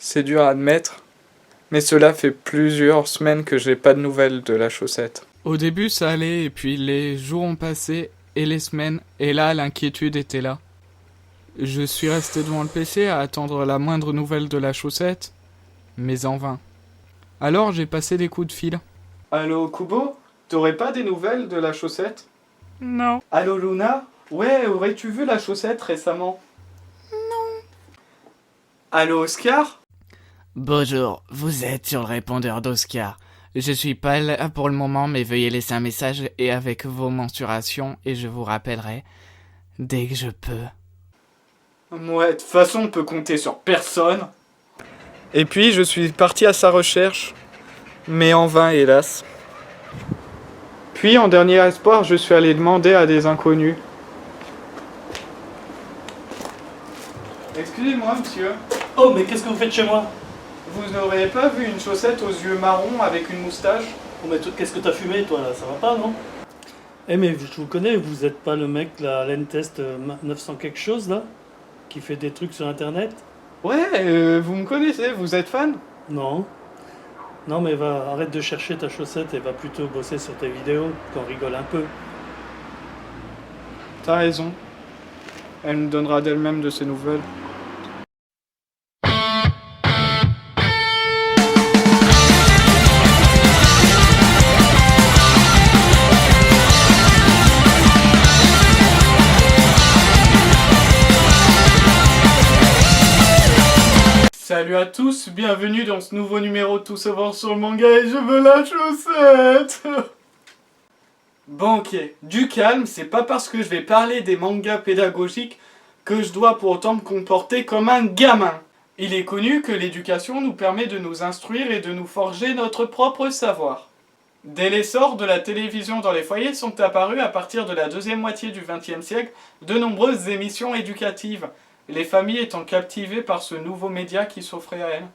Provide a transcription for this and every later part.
C'est dur à admettre, mais cela fait plusieurs semaines que j'ai pas de nouvelles de la chaussette. Au début ça allait, et puis les jours ont passé, et les semaines, et là l'inquiétude était là. Je suis resté devant le PC à attendre la moindre nouvelle de la chaussette, mais en vain. Alors j'ai passé des coups de fil. Allô Kubo, t'aurais pas des nouvelles de la chaussette? Non. Allô Luna? Ouais, aurais-tu vu la chaussette récemment? Allô Oscar? Bonjour, vous êtes sur le répondeur d'Oscar. Je suis pas là pour le moment, mais veuillez laisser un message et avec vos mensurations et je vous rappellerai dès que je peux. Ouais, de toute façon on peut compter sur personne. Et puis je suis parti à sa recherche, mais en vain hélas. Puis en dernier espoir, je suis allé demander à des inconnus. Excusez-moi monsieur, Oh, mais qu'est-ce que vous faites chez moi? vous n'auriez pas vu une chaussette aux yeux marrons avec une moustache? Oh, mais qu'est-ce que t'as fumé, toi, là? Ça va pas, non? Eh, mais je vous connais, vous êtes pas le mec, la Lentest 900 quelque chose, là? Qui fait des trucs sur Internet? Ouais, vous me connaissez, vous êtes fan? Non. Non, mais arrête de chercher ta chaussette et va plutôt bosser sur tes vidéos, qu'on rigole un peu. T'as raison. Elle nous donnera d'elle-même de ses nouvelles. Salut à tous, bienvenue dans ce nouveau numéro de Tout savoir sur le manga et je veux la chaussette. Bon ok, du calme, c'est pas parce que je vais parler des mangas pédagogiques que je dois pour autant me comporter comme un gamin. Il est connu que l'éducation nous permet de nous instruire et de nous forger notre propre savoir. Dès l'essor de la télévision dans les foyers sont apparues à partir de la deuxième moitié du XXe siècle de nombreuses émissions éducatives, les familles étant captivées par ce nouveau média qui s'offrait à elles.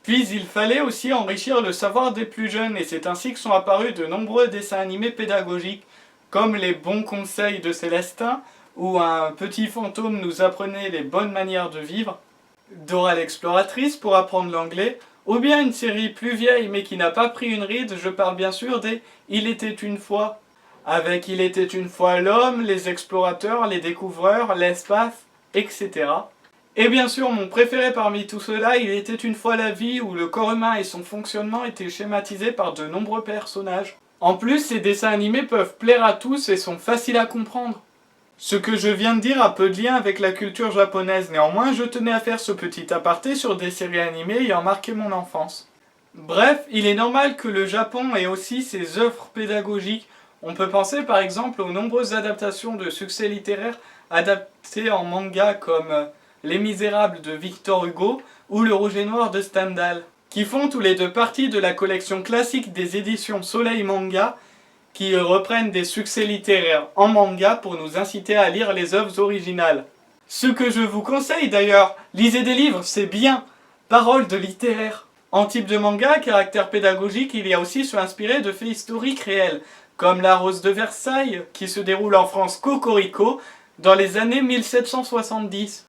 Puis il fallait aussi enrichir le savoir des plus jeunes et c'est ainsi que sont apparus de nombreux dessins animés pédagogiques, comme les bons conseils de Célestin, où un petit fantôme nous apprenait les bonnes manières de vivre, Dora l'exploratrice pour apprendre l'anglais, ou bien une série plus vieille mais qui n'a pas pris une ride, je parle bien sûr des Il était une fois, avec Il était une fois l'homme, les explorateurs, les découvreurs, l'espace, etc. Et bien sûr, mon préféré parmi tout cela, Il était une fois la vie, où le corps humain et son fonctionnement étaient schématisés par de nombreux personnages. En plus, ces dessins animés peuvent plaire à tous et sont faciles à comprendre. Ce que je viens de dire a peu de lien avec la culture japonaise, néanmoins je tenais à faire ce petit aparté sur des séries animées ayant marqué mon enfance. Bref, il est normal que le Japon ait aussi ses œuvres pédagogiques. On peut penser par exemple aux nombreuses adaptations de succès littéraires adaptées en manga comme Les Misérables de Victor Hugo ou Le Rouge et Noir de Stendhal, qui font tous les deux partie de la collection classique des éditions Soleil Manga, qui reprennent des succès littéraires en manga pour nous inciter à lire les œuvres originales. Ce que je vous conseille d'ailleurs, lisez des livres, c'est bien. Paroles de littéraire. En type de manga, caractère pédagogique, il y a aussi se inspirer de faits historiques réels, comme La Rose de Versailles, qui se déroule en France Cocorico, dans les années 1770.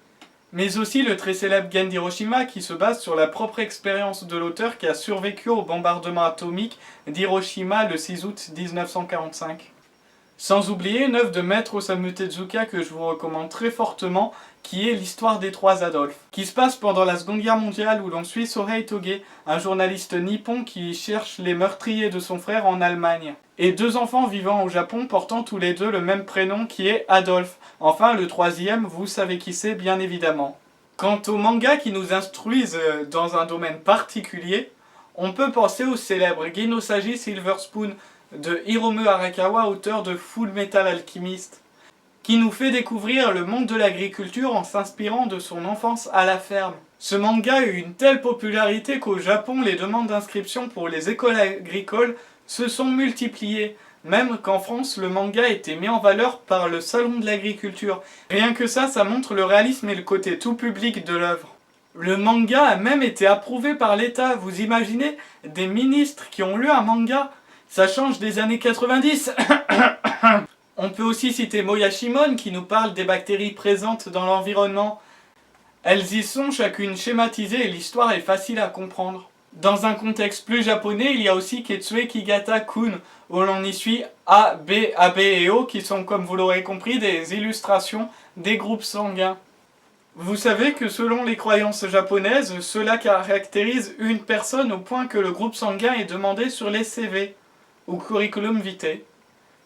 Mais aussi le très célèbre Gen d'Hiroshima qui se base sur la propre expérience de l'auteur qui a survécu au bombardement atomique d'Hiroshima le 6 août 1945. Sans oublier une œuvre de Maître Osamu Tezuka que je vous recommande très fortement, qui est l'histoire des trois Adolphes, qui se passe pendant la Seconde Guerre mondiale où l'on suit Sohei Toge, un journaliste nippon qui cherche les meurtriers de son frère en Allemagne, et deux enfants vivant au Japon portant tous les deux le même prénom qui est Adolphe. Enfin, le troisième, vous savez qui c'est bien évidemment. Quant aux mangas qui nous instruisent dans un domaine particulier, on peut penser au célèbre Genosagi Silver Spoon de Hiromu Arakawa, auteur de Full Metal Alchemist, qui nous fait découvrir le monde de l'agriculture en s'inspirant de son enfance à la ferme. Ce manga a eu une telle popularité qu'au Japon, les demandes d'inscription pour les écoles agricoles se sont multipliées, même qu'en France, le manga a été mis en valeur par le Salon de l'agriculture. Rien que ça montre le réalisme et le côté tout public de l'œuvre. Le manga a même été approuvé par l'État, vous imaginez? Des ministres qui ont lu un manga, ça change des années 90. On peut aussi citer Moyashimon qui nous parle des bactéries présentes dans l'environnement. Elles y sont chacune schématisées et l'histoire est facile à comprendre. Dans un contexte plus japonais, il y a aussi Ketsue Kigata Kun, où l'on y suit A, B, AB et O, qui sont, comme vous l'aurez compris, des illustrations des groupes sanguins. Vous savez que selon les croyances japonaises, cela caractérise une personne au point que le groupe sanguin est demandé sur les CV, ou curriculum vitae.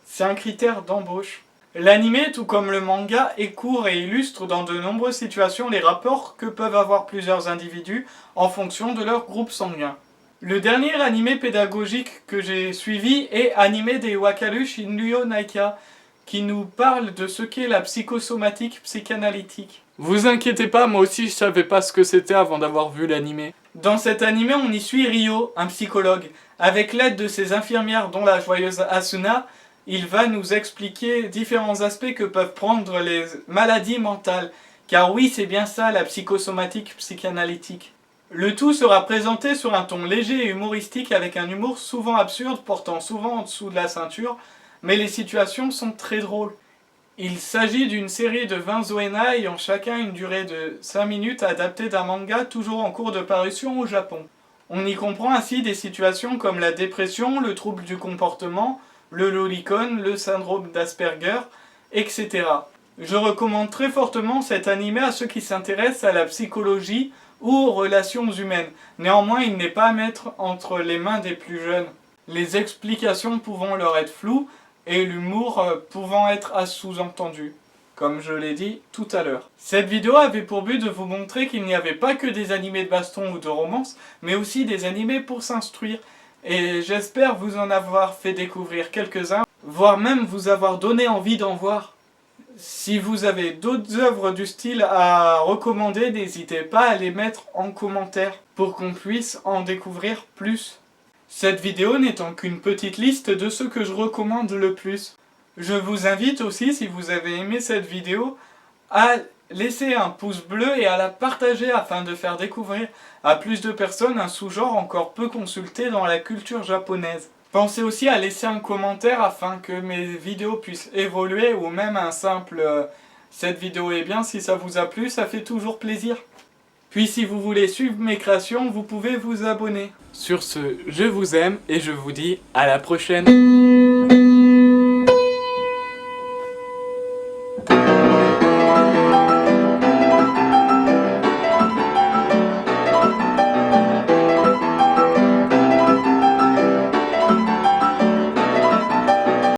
C'est un critère d'embauche. L'anime, tout comme le manga, est court et illustre dans de nombreuses situations les rapports que peuvent avoir plusieurs individus en fonction de leur groupe sanguin. Le dernier anime pédagogique que j'ai suivi est Anime de Wakaru Shinryo Naika, qui nous parle de ce qu'est la psychosomatique psychanalytique. Vous inquiétez pas, moi aussi je savais pas ce que c'était avant d'avoir vu l'anime. Dans cet anime, on y suit Ryo, un psychologue. Avec l'aide de ses infirmières dont la joyeuse Asuna, il va nous expliquer différents aspects que peuvent prendre les maladies mentales. Car oui, c'est bien ça la psychosomatique psychanalytique. Le tout sera présenté sur un ton léger et humoristique avec un humour souvent absurde portant souvent en dessous de la ceinture, mais les situations sont très drôles. Il s'agit d'une série de 20 ONA ayant chacun une durée de 5 minutes adaptée d'un manga toujours en cours de parution au Japon. On y comprend ainsi des situations comme la dépression, le trouble du comportement, le lolicon, le syndrome d'Asperger, etc. Je recommande très fortement cet anime à ceux qui s'intéressent à la psychologie ou aux relations humaines. Néanmoins, il n'est pas à mettre entre les mains des plus jeunes. Les explications pouvant leur être floues et l'humour pouvant être à sous-entendu, comme je l'ai dit tout à l'heure. Cette vidéo avait pour but de vous montrer qu'il n'y avait pas que des animés de baston ou de romance, mais aussi des animés pour s'instruire. Et j'espère vous en avoir fait découvrir quelques-uns, voire même vous avoir donné envie d'en voir. Si vous avez d'autres œuvres du style à recommander, n'hésitez pas à les mettre en commentaire pour qu'on puisse en découvrir plus. Cette vidéo n'étant qu'une petite liste de ceux que je recommande le plus. Je vous invite aussi, si vous avez aimé cette vidéo, à laisser un pouce bleu et à la partager afin de faire découvrir à plus de personnes un sous-genre encore peu consulté dans la culture japonaise. Pensez aussi à laisser un commentaire afin que mes vidéos puissent évoluer ou même un simple cette vidéo est bien, si ça vous a plu, ça fait toujours plaisir. Puis si vous voulez suivre mes créations, vous pouvez vous abonner. Sur ce, je vous aime et je vous dis à la prochaine.